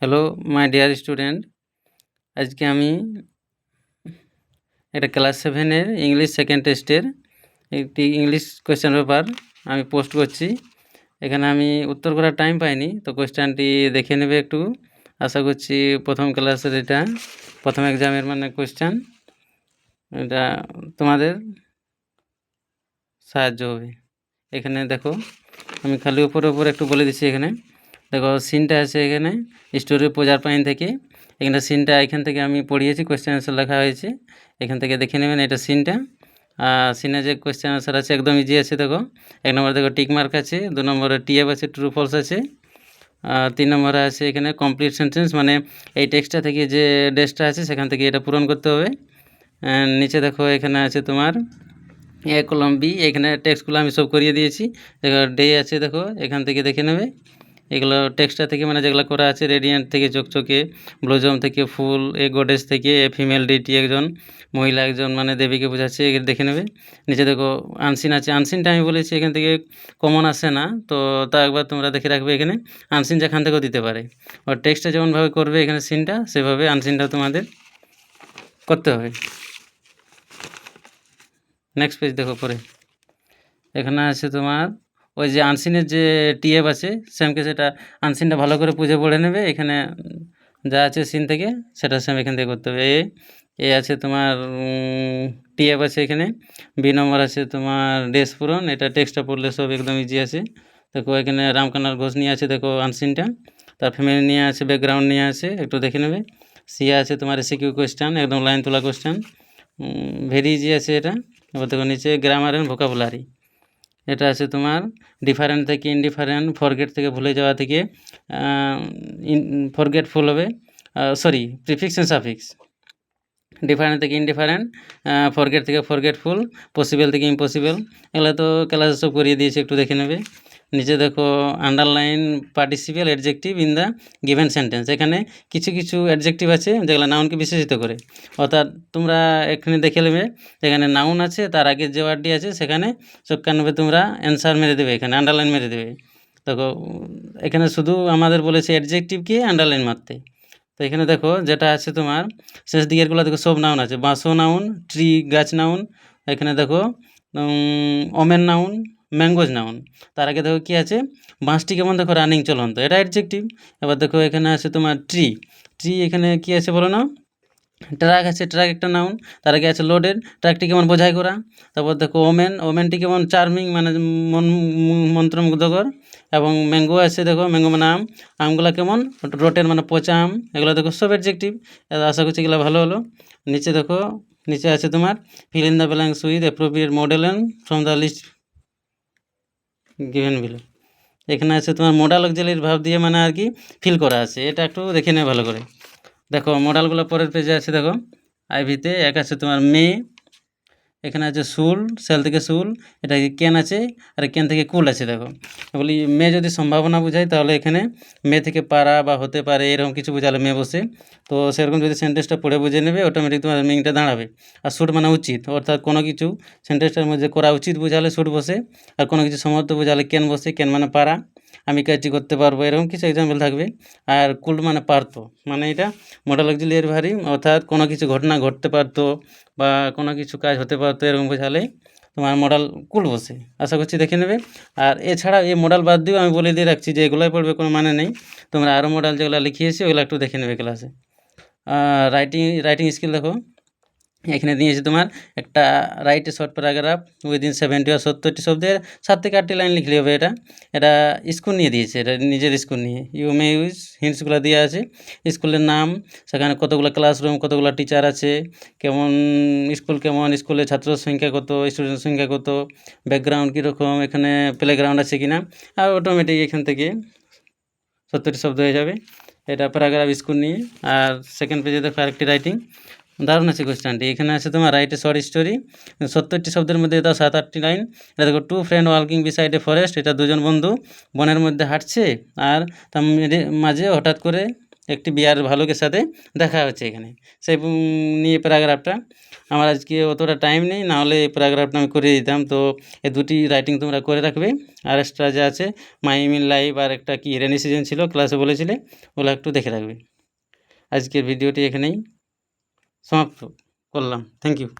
Hello my dear student, আজকে আমি একটা ক্লাস 7-এর ইংলিশ সেকেন্ড টেস্টের একটি ইংলিশ কোয়েশ্চেন পেপার আমি পোস্ট করছি। এখানে আমি উত্তর করার টাইম পাইনি, তো কোয়েশ্চেনটি দেখে নেবে একটু। আশা করছি প্রথম ক্লাসের এটা প্রথম এক্সামের কোয়েশ্চেন, এটা তোমাদের সাহায্য হবে। এখানে দেখো, আমি খালি উপরে একটু বলে দিচ্ছি। এখানে দেখো সিনটা আছে, এখানে স্টোরি প্রজার পাইন থেকে। এখানে সিনটা এখান থেকে আমি পড়িয়েছি, কোয়েশ্চেন আনসার লেখা হয়েছে, এখান থেকে দেখে নেবেন এটা সিনটা। সিনে যে কোয়েশ্চেন আনসার আছে একদম ইজি আছে। দেখো 1 নম্বরে দেখো টিক মার্ক আছে, 2 নম্বরে টিএফ আছে, ট্রু ফলস আছে, 3 নম্বরে আছে এখানে কমপ্লিট সেন্টেন্স, মানে এই টেক্সটটা থেকে যে ডেসটা আছে সেখান থেকে এটা পূরণ করতে হবে। নিচে দেখো এখানে আছে তোমার এ কলম বি, এখানে টেক্সটগুলো আমি সব করিয়ে দিয়েছি। দেখো ডে আছে, দেখো এখান থেকে দেখে নেবে। এগুলো টেক্সটটা থেকে যেগুলো করা আছে, রেডিয়েন্ট থেকে চকচকে, ব্লোজম থেকে ফুল, এ গোডেস থেকে, এ ফিমেল ডিটি একজন মহিলা, একজন দেবীকে বোঝাচ্ছে, এগুলো দেখে নেবে। নিচে দেখো আনসিন আছে, আনসিনটা আমি বলেছি এখান থেকে কমন আসে না, তো তা একবার তোমরা দেখে রাখবে। এখানে আনসিন যেখান থেকেও দিতে পারে, আর টেক্সটটা যেমনভাবে করবে এখানে সিনটা, সেভাবে আনসিনটা তোমাদের করতে হবে। নেক্সট পেজ দেখো পরে, এখানে আছে তোমার ওই যে আনসিনের যে টিএফ আছে, সেমকে সেটা আনসিনটা ভালো করে বুঝে পড়ে নেবে। এখানে যা আছে সিন থেকে সেটা সেম এখান থেকে করতে হবে। এ আছে তোমার টিএফ আছে, এখানে বি নম্বর আছে তোমার ডেস পূরণ। এটা টেক্সটটা পড়লে সব একদম ইজি আছে। দেখো এখানে রামকানাল ঘোষ নিয়ে আছে, দেখো আনসিনটা, তার ফ্যামিলি নিয়ে আছে, ব্যাকগ্রাউন্ড নিয়ে আছে, একটু দেখে নেবে। সি আছে তোমার এসিকিউ কোয়েশ্চান, একদম লাইন তোলা কোয়েশ্চান, ভেরি ইজি আছে এটা। এবার দেখো নিচে গ্রামার অ্যান্ড ভোকাবুলারি, এটা আছে তোমার ডিফারেন্ট থেকে ইনডিফারেন্ট, ফরগেট থেকে ভুলে যাওয়া থেকে ফরগেটফুল হবে, sorry prefix and suffix. Different থেকে ইনডিফারেন্ট, ফরগেট থেকে ফরগেটফুল, পসিবল থেকে ইম্পসিবল, এগুলো তো ক্লাসে সব করিয়ে দিয়েছে, একটু দেখে নেবে। নিচে দেখো underline participle adjective in the given sentence, এখানে কিছু কিছু অ্যাডজেক্টিভ আছে যেগুলো নাউনকে বিশেষিত করে, অর্থাৎ তোমরা এখানে দেখে নেবে এখানে নাউন আছে, তার আগে যে ওয়ার্ডটি আছে সেখানে চোখকানবে তোমরা অ্যান্সার মেরে দেবে, এখানে আন্ডারলাইন মেরে দেবে। দেখো এখানে শুধু আমাদের বলেছে অ্যাডজেক্টিভকে আন্ডারলাইন মারতে। তো এখানে দেখো যেটা আছে তোমার শেষ দিকেরগুলো দেখো সব নাউন আছে, বাঁশো নাউন, ট্রি গাছ নাউন, এখানে দেখো ওমেন নাউন, ম্যাঙ্গোজ নাউন। তার আগে দেখো কী আছে, বাঁশটি কেমন দেখো রানিং চলন্ত, এটা অ্যাডজেক্টিভ। এবার দেখো এখানে আছে তোমার ট্রি, ট্রি এখানে কী আছে বলো না, ট্রাক আছে, ট্রাক একটা নাউন। তার আগে আছে লোডেড, ট্রাকটি কেমন বোঝাই করা। তারপর দেখো ওমেন, ওমেনটি কেমন চার্মিং মন্ত্রমুগ্ধকর। এবং ম্যাঙ্গো আছে, দেখো ম্যাঙ্গো আম, আমগুলো কেমন রোটের পচা আম, এগুলো দেখো সব অ্যাডজেক্টিভ। আশা করছি এগুলো ভালো হলো। নিচে দেখো, নিচে আছে তোমার fill in the blanks with appropriate modal and from the list given below. এখানে আছে তোমার মোডাল অক্সিলারি ভার্ব দিয়ে আর কি ফিল করা আছে, এটা একটু দেখে নেবে ভালো করে। দেখো মডালগুলো পরের পেজে আছে, দেখো আইভিতে এক আছে তোমার মে, এখানে আছে শুল, সেল থেকে শুল, এটা ক্যান আছে, আর ক্যান থেকে কুল আছে। দেখো বলি মে যদি সম্ভাবনা বোঝায় তাহলে এখানে মে থেকে পারা বা হতে পারে এরকম কিছু বোঝালে মে বসে, তো সেরকম যদি সেন্টেন্সটা পড়ে বুঝে নেবে অটোমেটিক তোমার মিনিংটা দাঁড়াবে। আর শুট উচিত, অর্থাৎ কোনো কিছু সেন্টেন্সটার মধ্যে করা উচিত বোঝালে শুট বসে, আর কোনো কিছু সমর্থ বোঝালে ক্যান বসে, ক্যান পারা, আমি কাজটি করতে পারবো, এরকম কিছু এক্সাম্পল থাকবে। আর কুল পারতো, এটা মডেল অক্সিলিয়ারি ভার্ব, অর্থাৎ কোনো কিছু ঘটনা ঘটতে পারতো বা কোনো কিছু কাজ হতে পারতো, এরকম বোঝালে তোমার মডাল কুল বসে। আশা করছি দেখে নেবে। আর এছাড়া এই মডেল বাদ দিয়েও আমি বলে দিয়ে রাখছি যে এগুলোই পড়বে, কোনো নেই। তোমরা আরও মডেল যেগুলো লিখিয়েছি ওগুলো একটু দেখে নেবে ক্লাসে। রাইটিং স্কিল দেখো এখানে দিয়েছে তোমার একটা right a short paragraph within 70 or 70টি শব্দের 7 থেকে 8টি লাইন লিখলে হবে। এটা স্কুল নিয়ে দিয়েছে, এটা নিজের স্কুল নিয়ে। ইউ মে ইউজ হিন্টসগুলো দেওয়া আছে, স্কুলের নাম, সেখানে কতগুলো ক্লাসরুম, কতগুলো টিচার আছে, কেমন স্কুল, কেমন স্কুলে ছাত্রের সংখ্যা কত, স্টুডেন্টের সংখ্যা কত, ব্যাকগ্রাউন্ড কীরকম, এখানে প্লেগ্রাউন্ড আছে কি না, আর অটোমেটিক এখান থেকে 70টি শব্দ হয়ে যাবে। এটা প্যারাগ্রাফ স্কুল নিয়ে। আর সেকেন্ড পেজে দেখো আরেকটি রাইটিং, দারুণ আছে কোয়েশ্চেনটি। এখানে আছে তোমার রাইট এ শর্ট স্টোরি, 70টি শব্দের মধ্যে দাও 7-8টি লাইন। এটা দেখো two friend walking beside a forest, এটা দুজন বন্ধু বনের মধ্যে হাঁটছে, আর তার মাঝে হঠাৎ করে একটি বিয়ার ভালুকের সাথে দেখা হচ্ছে এখানে। সেই নিয়ে প্যারাগ্রাফটা আমার আজকে অতটা টাইম নেই, নাহলে এই প্যারাগ্রাফটা আমি করে দিতাম। তো এই দুটি রাইটিং তোমরা করে রাখবে। আর এক্সট্রা যা আছে মাই মিন লাইফ আর একটা কি রেনি সিজন ছিল ক্লাসে বলেছিলে, ওগুলো একটু দেখে রাখবে। আজকের ভিডিওটি এখানেই সমাপ্ত করলাম। Thank you.